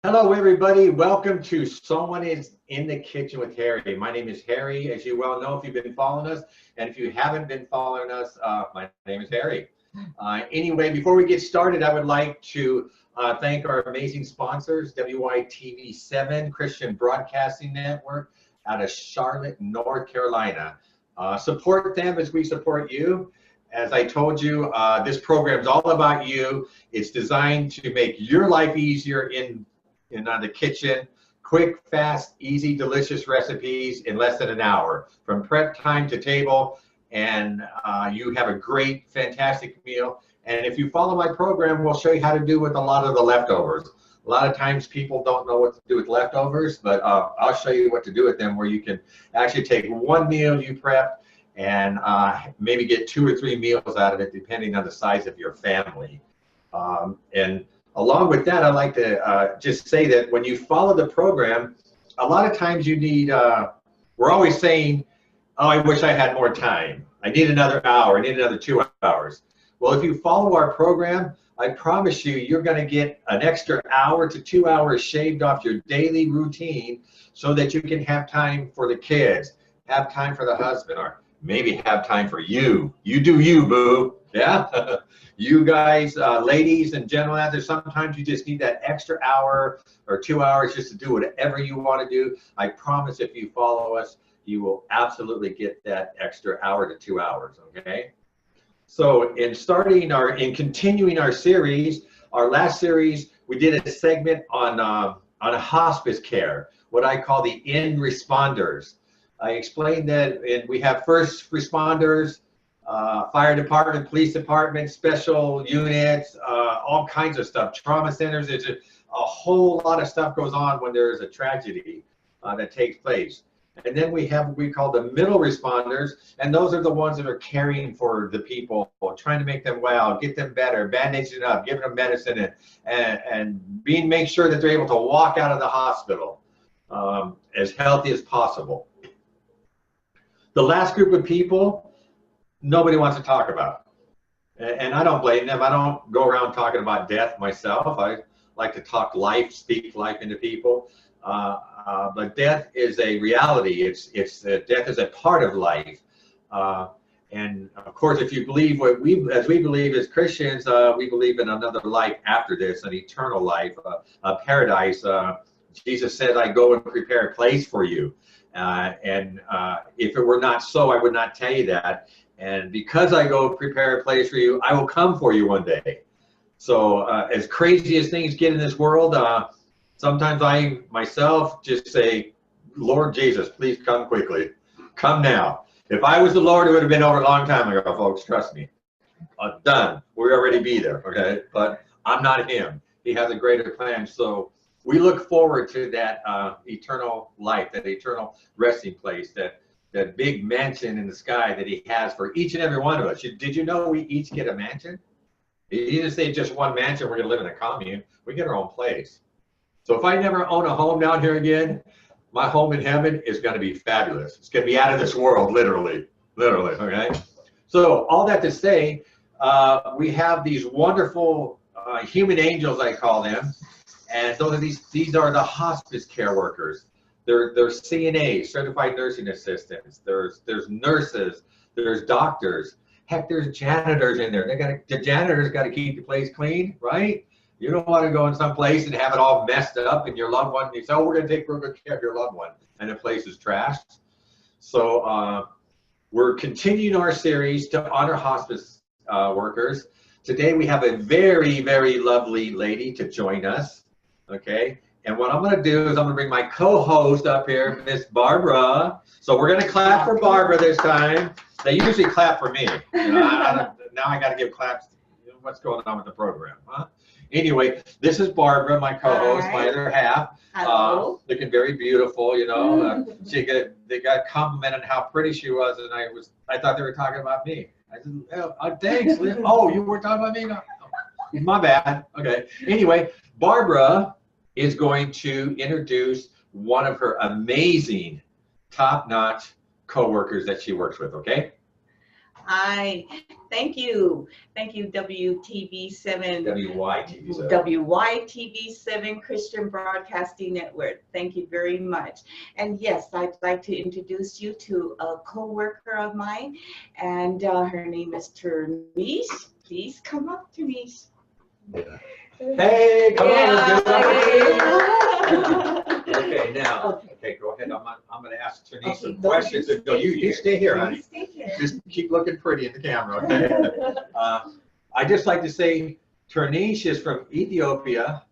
Hello, everybody. Welcome to Someone is in the Kitchen with Harry. My name is Harry, as you well know if you've been following us. And if you haven't been following us, my name is Harry. Anyway, before we get started, I would like to thank our amazing sponsors, WYTV7 Christian Broadcasting Network out of Charlotte, North Carolina. Support them as we support you. As I told you, this program is all about you. It's designed to make your life easier in the kitchen. Quick, fast, easy, delicious recipes in less than an hour, from prep time to table, and you have a great, fantastic meal. And if you follow my program, we'll show you how to do with a lot of the leftovers. A lot of times people don't know what to do with leftovers, but I'll show you what to do with them, where you can actually take one meal you prep and maybe get 2 or 3 meals out of it, depending on the size of your family. And along with that, I'd like to just say that when you follow the program, a lot of times you need, we're always saying, oh, I wish I had more time. I need another hour, I need another 2 hours. Well, if you follow our program, I promise you, you're gonna get an extra hour to 2 hours shaved off your daily routine so that you can have time for the kids, have time for the husband, or maybe have time for you. You do you, boo, yeah? You guys, ladies and gentlemen out there, sometimes you just need that extra hour or 2 hours just to do whatever you want to do. I promise if you follow us, you will absolutely get that extra hour to 2 hours, okay? So in continuing our series, our last series, we did a segment on hospice care, what I call the end responders. I explained that we have first responders, fire department, police department, special units, all kinds of stuff, trauma centers. There's a whole lot of stuff goes on when there's a tragedy that takes place. And then we have what we call the middle responders, and those are the ones that are caring for the people, trying to make them well, get them better, bandaging up, giving them medicine, and make sure that they're able to walk out of the hospital as healthy as possible. The last group of people, nobody wants to talk about. And I don't blame them. I don't go around talking about death myself. I like to talk life, speak life into people. But death is a reality. Death is a part of life. And of course, if you believe as we believe as Christians, we believe in another life after this, an eternal life, a paradise. Jesus said, I go and prepare a place for you. And if it were not so, I would not tell you that. And because I go prepare a place for you, I will come for you one day. So as crazy as things get in this world, sometimes I myself just say, Lord Jesus, please come quickly. Come now. If I was the Lord, it would have been over a long time ago, folks. Trust me. Done. We'll already be there, okay? But I'm not him. He has a greater plan. So we look forward to that eternal life, that eternal resting place, that big mansion in the sky that he has for each and every one of us. Did you know we each get a mansion? He didn't say just one mansion, we're going to live in a commune. We get our own place. So if I never own a home down here again, my home in heaven is going to be fabulous. It's going to be out of this world, literally, okay? So all that to say, we have these wonderful human angels, I call them. And these are the hospice care workers. They're CNAs, certified nursing assistants. There's nurses. There's doctors. Heck, there's janitors in there. The janitors got to keep the place clean, right? You don't want to go in some place and have it all messed up, and your loved one. You say, "Oh, we're going to take real good care of your loved one," and the place is trashed. So we're continuing our series to honor hospice workers. Today we have a very, very lovely lady to join us. Okay, and what I'm going to do is I'm going to bring my co-host up here, Miss Barbara. So we're going to clap for Barbara this time. They usually clap for me. Now I got to give claps. What's going on with the program, huh? Anyway, this is Barbara, my co-host, my other half. Hello. Looking very beautiful, you know. They got complimented how pretty she was, and I thought they were talking about me. I said, oh, thanks, Liz. Oh, you were talking about me? No. My bad. Okay. Anyway, Barbara is going to introduce one of her amazing, top-notch co-workers that she works with, okay? Hi. Thank you. Thank you, WTV7. WYTV7. WYTV7 Christian Broadcasting Network. Thank you very much. And yes, I'd like to introduce you to a co-worker of mine, and her name is Triunesh. Please come up, Triunesh. Yeah. Hey, come on, let's give it up. Okay, now, okay, go ahead. I'm going to ask Triunesh some questions. No, you stay here, honey. Just keep looking pretty in the camera, okay? I'd just like to say Triunesh is from Ethiopia,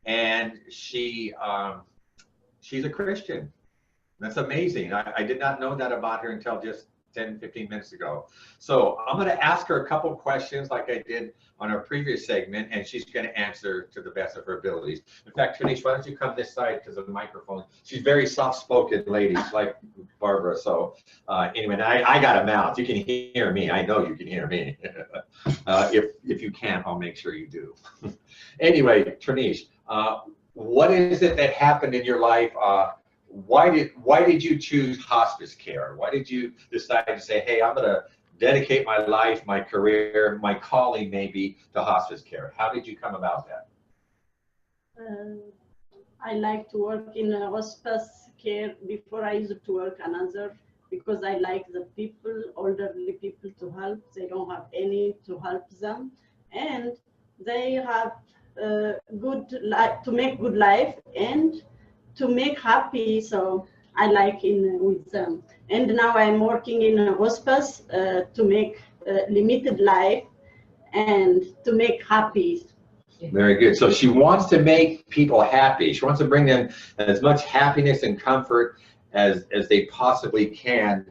and she's a Christian. That's amazing. I did not know that about her until just 10, 15 minutes ago. So I'm going to ask her a couple of questions like I did on our previous segment, and she's going to answer to the best of her abilities. In fact, Triunesh, why don't you come this side because of the microphone? She's very soft-spoken lady, like Barbara. So anyway, I got a mouth. You can hear me. I know you can hear me. If you can't, I'll make sure you do. Anyway, Triunesh, what is it that happened in your life? Why did you choose hospice care? Why did you decide to say, hey, I'm going to dedicate my life, my career, my calling maybe to hospice care? How did you come about that? I like to work in hospice care. Before I used to work another because I like the people, elderly people to help. They don't have any to help them. And they have good life, to make good life and to make happy, so I like with them. And now I'm working in a hospice to make limited life and to make happy. Very good. So she wants to make people happy. She wants to bring them as much happiness and comfort as they possibly can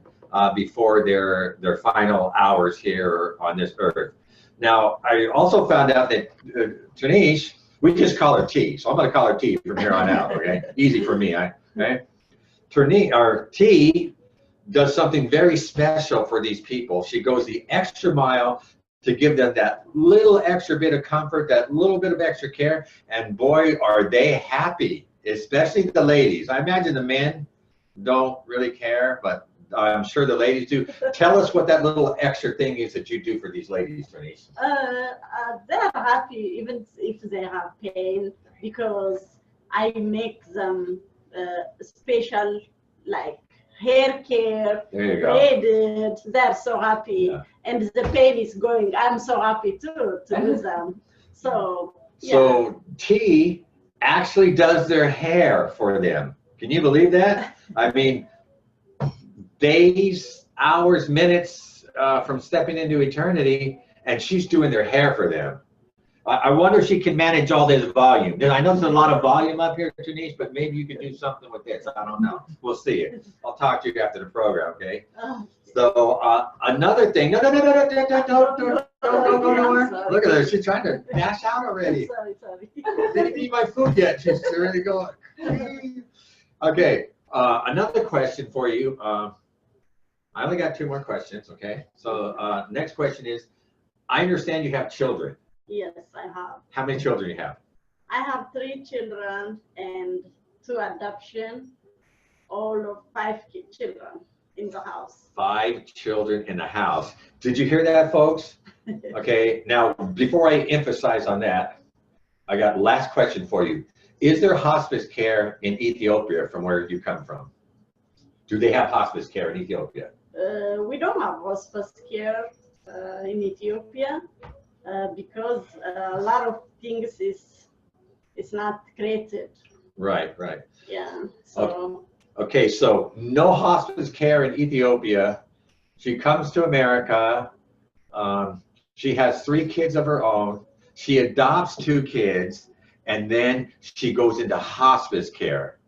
before their final hours here on this earth. Now, I also found out that Triunesh, we just call her T, so I'm going to call her T from here on out, okay? Easy for me, okay? Triunesh, or T, does something very special for these people. She goes the extra mile to give them that little extra bit of comfort, that little bit of extra care, and boy, are they happy, especially the ladies. I imagine the men don't really care, but I'm sure the ladies do. Tell us what that little extra thing is that you do for these ladies, Triunesh. They're happy even if they have pain because I make them special like hair care, braided. They're so happy, yeah. And the pain is going. I'm so happy too to do them. So yeah. So T actually does their hair for them. Can you believe that? I mean, days, hours, minutes from stepping into eternity, and she's doing their hair for them. I wonder if she can manage all this volume. I know there's a lot of volume up here, Triunesh, but maybe you could do something with this. I don't know. We'll see it. I'll talk to you after the program, okay? So another thing. No, don't go nowhere. Look at her. She's trying to dash out already. Sorry. Didn't eat my food yet. She's already going. Okay. Another question for you. I only got 2 more questions, okay? So next question is, I understand you have children. Yes, I have. How many children you have? I have 3 children and 2 adoption, all of 5 children in the house. 5 children in the house. Did you hear that, folks? Okay, now before I emphasize on that, I got last question for you. Is there hospice care in Ethiopia from where you come from? Do they have hospice care in Ethiopia? We don't have hospice care in Ethiopia because a lot of things is not created. Right. Yeah. So. Okay, so no hospice care in Ethiopia. She comes to America. She has 3 kids of her own. She adopts 2 kids, and then she goes into hospice care.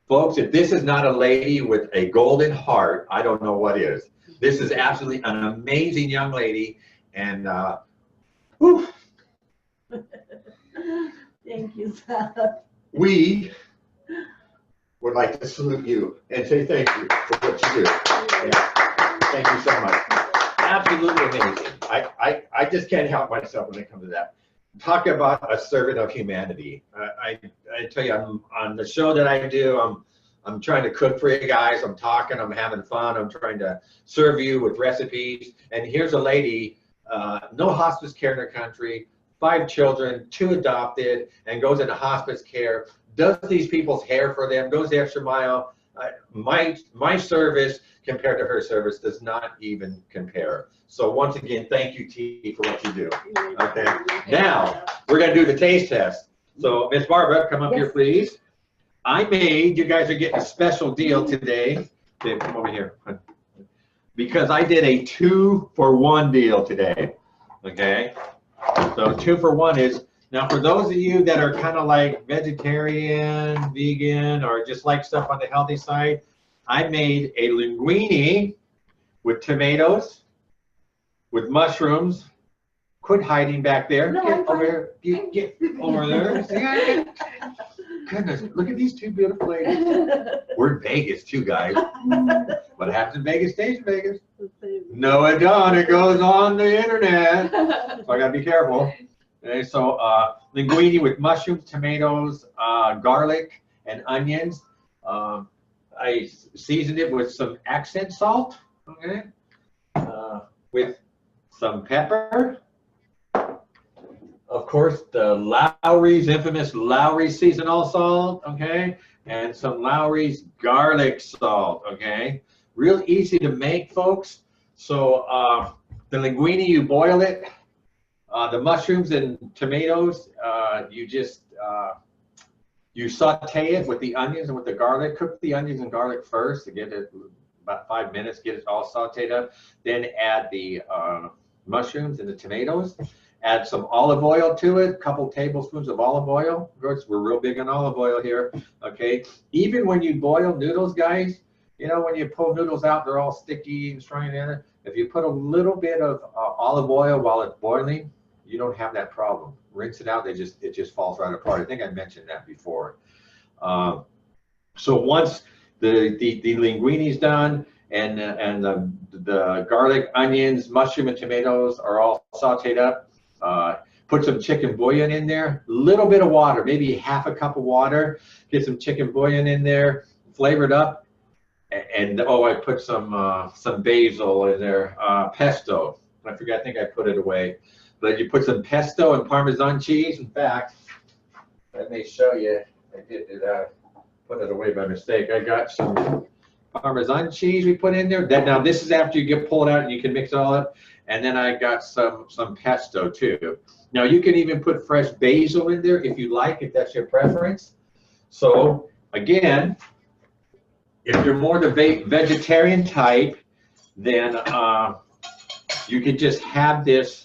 Folks, if this is not a lady with a golden heart, I don't know what is. This is absolutely an amazing young lady, and whew. Thank you, sir. We would like to salute you and say thank you for what you do. Yeah. Thank you so much. Absolutely amazing. I just can't help myself when it comes to that. Talk about a servant of humanity. I tell you, on the show that I do, I'm trying to cook for you guys. I'm talking, I'm having fun. I'm trying to serve you with recipes. And here's a lady, no hospice care in her country, 5 children, 2 adopted, and goes into hospice care, does these people's hair for them, goes the extra mile. My service compared to her service does not even compare. So once again, thank you, T, for what you do. Okay. Now we're gonna do the taste test. So Miss Barbara, come up here, please. I made, you guys are getting a special deal today. Dave, come over here. Because I did a 2-for-1 deal today. Okay. So 2 for 1 is, now for those of you that are kind of like vegetarian, vegan, or just like stuff on the healthy side, I made a linguine with tomatoes, with mushrooms. Quit hiding back there. No, Get over here. Get over there. Goodness, look at these 2 beautiful ladies. We're in Vegas too, guys. What happens in Vegas stays in Vegas. No, it don't. It goes on the internet. So I gotta be careful. Okay, so linguine with mushrooms, tomatoes, garlic, and onions. I seasoned it with some accent salt, okay, with some pepper. Of course, the Lowry's infamous Lowry seasonal salt, okay, and some Lowry's garlic salt, okay. Real easy to make, folks. So the linguine, you boil it. The mushrooms and tomatoes, you just you saute it with the onions and with the garlic. Cook the onions and garlic first to get it about 5 minutes, get it all sauteed up. Then add the mushrooms and the tomatoes. Add some olive oil to it, a couple tablespoons of olive oil. Of course, we're real big on olive oil here, okay? Even when you boil noodles, guys, you know, when you pull noodles out, they're all sticky and strong together. If you put a little bit of olive oil while it's boiling, you don't have that problem. Rinse it out, it just falls right apart. I think I mentioned that before. So once the linguine is done and the garlic, onions, mushroom, and tomatoes are all sauteed up, put some chicken bouillon in there, a little bit of water, maybe half a cup of water. Get some chicken bouillon in there, flavor it up, and oh, I put some basil in there, pesto. I forgot, I think I put it away. But you put some pesto and Parmesan cheese. In fact, let me show you. I did put it away by mistake. I got some Parmesan cheese we put in there. Now this is after you pull it out and you can mix it all up. And then I got some pesto too. Now you can even put fresh basil in there if you like, if that's your preference. So again, if you're more the vegetarian type, then you could just have this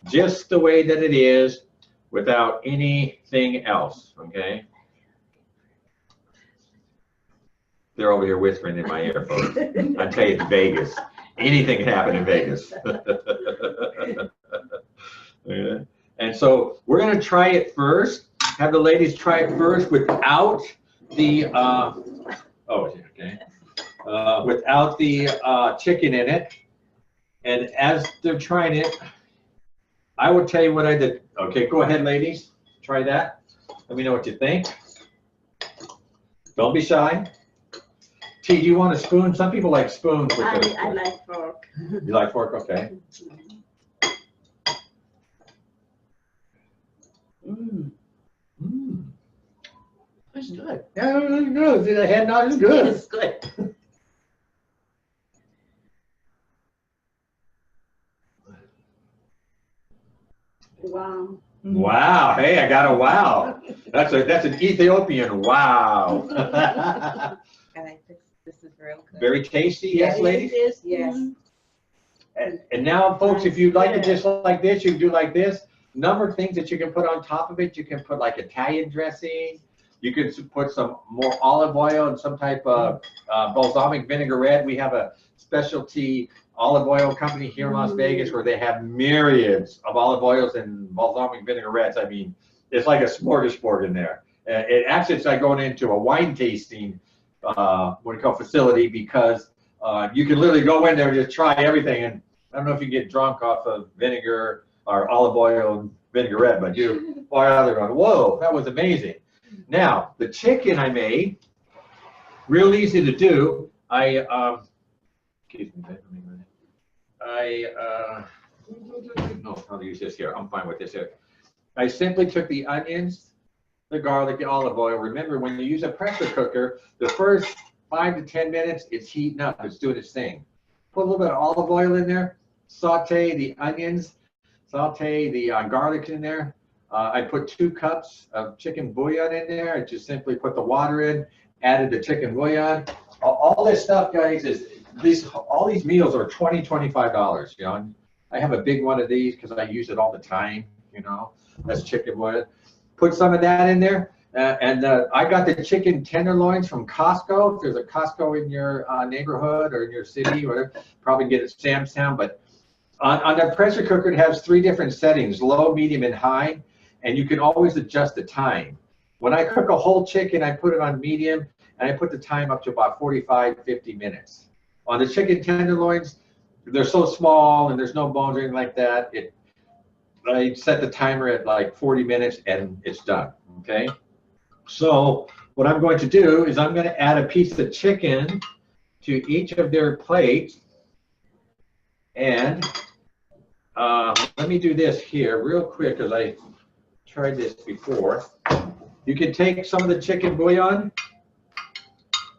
just the way that it is without anything else, okay? They're over here whispering in my ear, folks. I tell you, it's Vegas. Anything can happen in Vegas. Yeah. And so we're going to try it first. Have the ladies try it first without the without the chicken in it. And as they're trying it, I will tell you what I did. Okay, go ahead, ladies. Try that. Let me know what you think. Don't be shy. T, do you want a spoon? Some people like spoons. With I like fork. You like fork? Okay. That's good. Yeah, really good. The head nod is good. It's good. Wow. Wow. Hey, I got a wow. That's an Ethiopian wow. And I think this is real good. Very tasty, yes, ladies? Yes. And now, folks, if you'd like it just like this, you can do like this. Number of things that you can put on top of it. You can put like Italian dressing. You could put some more olive oil and some type of balsamic vinaigrette. We have a specialty olive oil company here in Las Vegas where they have myriads of olive oils and balsamic vinaigrettes. I mean, it's like a smorgasbord in there. It's like going into a wine tasting facility, because you can literally go in there and just try everything. And I don't know if you get drunk off of vinegar or olive oil and vinaigrette, but you are out there going, whoa, that was amazing. Now, the chicken I made, real easy to do. Excuse me, no, I'll use this here. I'm fine with this here. I simply took the onions, the garlic, the olive oil. Remember, when you use a pressure cooker, the first 5 to 10 minutes, it's heating up. It's doing its thing. Put a little bit of olive oil in there. Saute the onions. Saute the garlic in there. I put 2 cups of chicken bouillon in there. I just simply put the water in, added the chicken bouillon. All this stuff, guys, all these meals are $20, $25. You know, I have a big one of these because I use it all the time. You know, that's chicken bouillon. Put some of that in there. I got the chicken tenderloins from Costco. If there's a Costco in your neighborhood or in your city, or whatever, probably get it at Sam's Town. But on the pressure cooker, it has 3 different settings: low, medium, and high. And you can always adjust the time. When I cook a whole chicken, I put it on medium, and I put the time up to about 45, 50 minutes. On the chicken tenderloins, they're so small and there's no bones or anything like that. I set the timer at like 40 minutes and it's done, okay? So what I'm going to do is I'm going to add a piece of chicken to each of their plates. And let me do this here real quick because I tried this before. You can take some of the chicken bouillon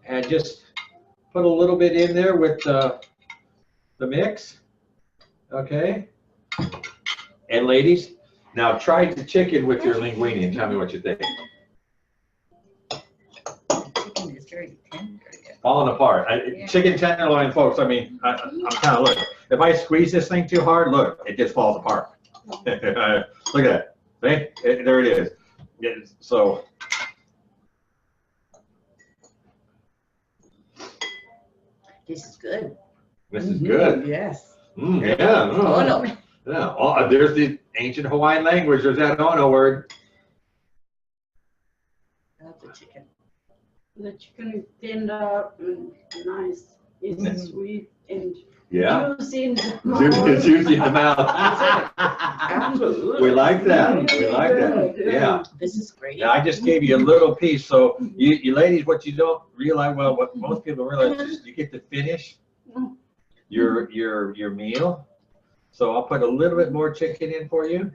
and just put a little bit in there with the mix, okay? And ladies, now try the chicken with your linguine and tell me what you think. Chicken is very tender. Falling apart. Chicken tenderloin, folks, I mean, I'm kind of, look, if I squeeze this thing too hard, look, it just falls apart. Look at that. See? There it is. Yeah, so. This is good. This is good. Yes. Yeah. Oh, no. Yeah. Oh, there's the ancient Hawaiian language. There's that ono word. I love the chicken. The chicken is tender and nice. It's sweet and juicy in the mouth. Juicy in the mouth. Absolutely. We like that. We like that. Yeah. This is great. Yeah, I just gave you a little piece. So you ladies, what you don't realize, well, what most people realize is you get to finish your meal. So I'll put a little bit more chicken in for you.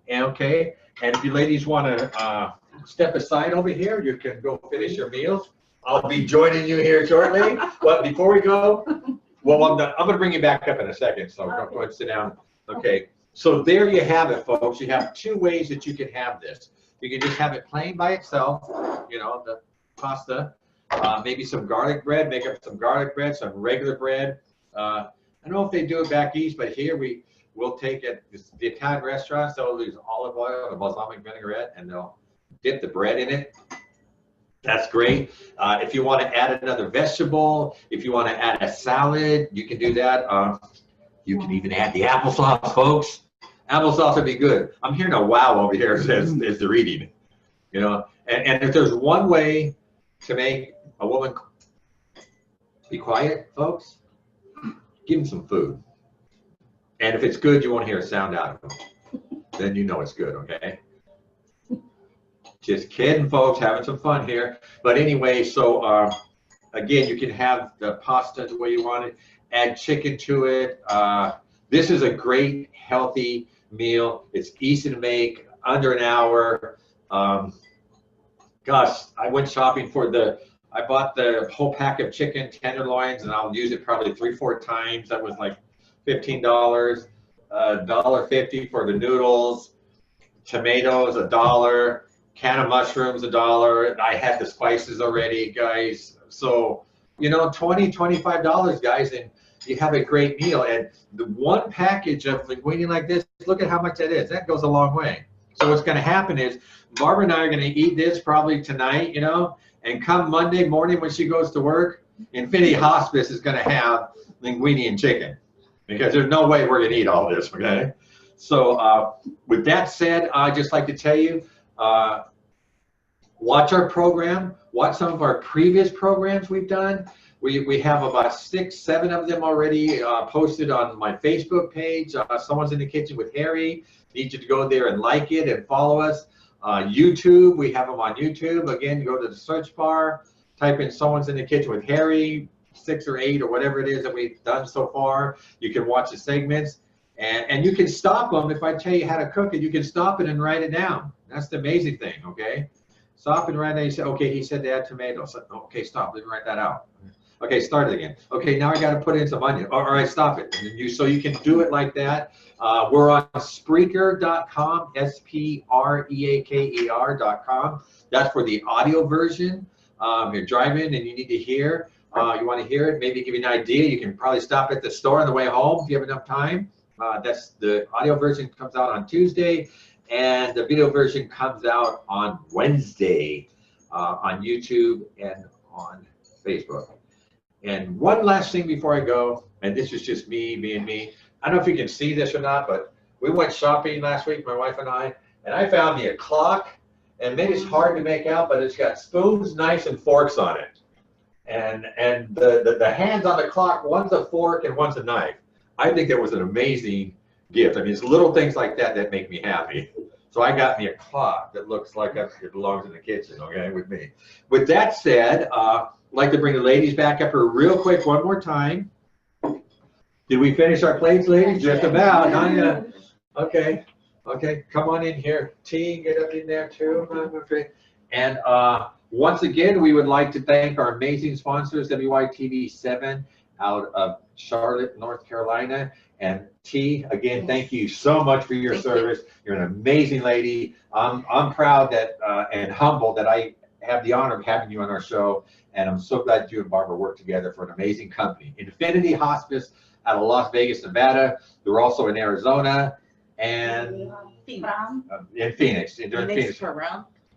Okay. And if you ladies want to step aside over here, you can go finish your meals. I'll be joining you here shortly. But before we go, well, I'm going to bring you back up in a second. So go ahead and sit down. Okay. So there you have it, folks. You have 2 ways that you can have this. You can just have it plain by itself, you know, the pasta, maybe some garlic bread, make up some garlic bread, some regular bread. I don't know if they do it back east, but here we'll take it. The Italian restaurants, they'll use olive oil and balsamic vinaigrette, and they'll dip the bread in it. That's great. If you want to add another vegetable, if you want to add a salad, you can do that. You can even add the applesauce, folks. Applesauce would be good. I'm hearing a wow over here as they're eating. You know, and if there's one way to make a woman be quiet, folks, give them some food. And if it's good, you won't hear a sound out of them. Then you know it's good, okay? Just kidding, folks, having some fun here. But anyway, so again, you can have the pasta the way you want it, add chicken to it. This is a great, healthy meal. It's easy to make, under an hour. Gosh, I went shopping I bought the whole pack of chicken tenderloins, and I'll use it probably 3-4 times. That was like $15, $1.50 for the noodles, tomatoes $1, can of mushrooms $1. I had the spices already, guys. So, you know, $20, $25, guys, and you have a great meal. And the one package of linguine like this, look at how much that is. That goes a long way. So what's going to happen is Barbara and I are going to eat this probably tonight, you know, and come Monday morning when she goes to work, Infinity Hospice is going to have linguine and chicken, because there's no way we're going to eat all this, okay? So with that said, I'd just like to tell you, watch our program, watch some of our previous programs we've done. We have about 6, 7 of them already posted on my Facebook page. Someone's in the Kitchen with Harry. Need you to go there and like it and follow us. YouTube, we have them on YouTube. Again, you go to the search bar, type in Someone's in the Kitchen with Harry, 6 or 8 or whatever it is that we've done so far. You can watch the segments, and you can stop them. If I tell you how to cook it, you can stop it and write it down. That's the amazing thing, okay? Stop and write it. You say, okay, he said to add tomatoes. Okay, stop, let me write that out. Okay, start it again. Okay, now I got to put in some onion. All right, stop it. And so you can do it like that. We're on Spreaker.com, Spreaker.com. That's for the audio version. You're driving and you need to hear. You want to hear it, maybe give you an idea. You can probably stop at the store on the way home if you have enough time. That's the audio version comes out on Tuesday, and the video version comes out on Wednesday on YouTube and on Facebook. And one last thing before I go, and this is just me being me. I don't know if you can see this or not, but we went shopping last week, my wife and I found me a clock, and maybe it's hard to make out, but it's got spoons, knives, and forks on it. And the hands on the clock, one's a fork and one's a knife. I think that was an amazing gift. I mean, it's little things like that that make me happy. So I got me a clock that looks like it belongs in the kitchen, okay, with me. With that said, I'd like to bring the ladies back up here real quick one more time. Did we finish our plates, ladies? Just about, huh? Okay, come on in here. T, get up in there too. And once again, we would like to thank our amazing sponsors, WYTV7 out of Charlotte, North Carolina. And T, again, thank you so much for your service. You're an amazing lady. I'm proud that and humbled that I have the honor of having you on our show. And I'm so glad you and Barbara work together for an amazing company. Infinity Hospice out of Las Vegas, Nevada. They're also in Arizona and in Phoenix.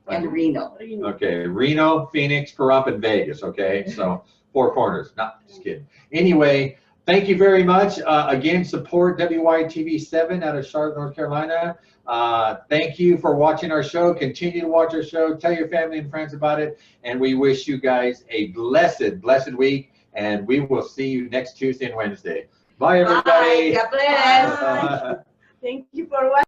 And Reno. Okay, Reno, Phoenix, Pahrump, and Vegas. Okay, so 4 corners. Not just kidding. Anyway, thank you very much. Again, support WYTV7 out of Charlotte, North Carolina. Thank you for watching our show. Continue to watch our show. Tell your family and friends about it. And we wish you guys a blessed, blessed week. And we will see you next Tuesday and Wednesday. Bye, everybody. Bye. God bless. Thank you for watching.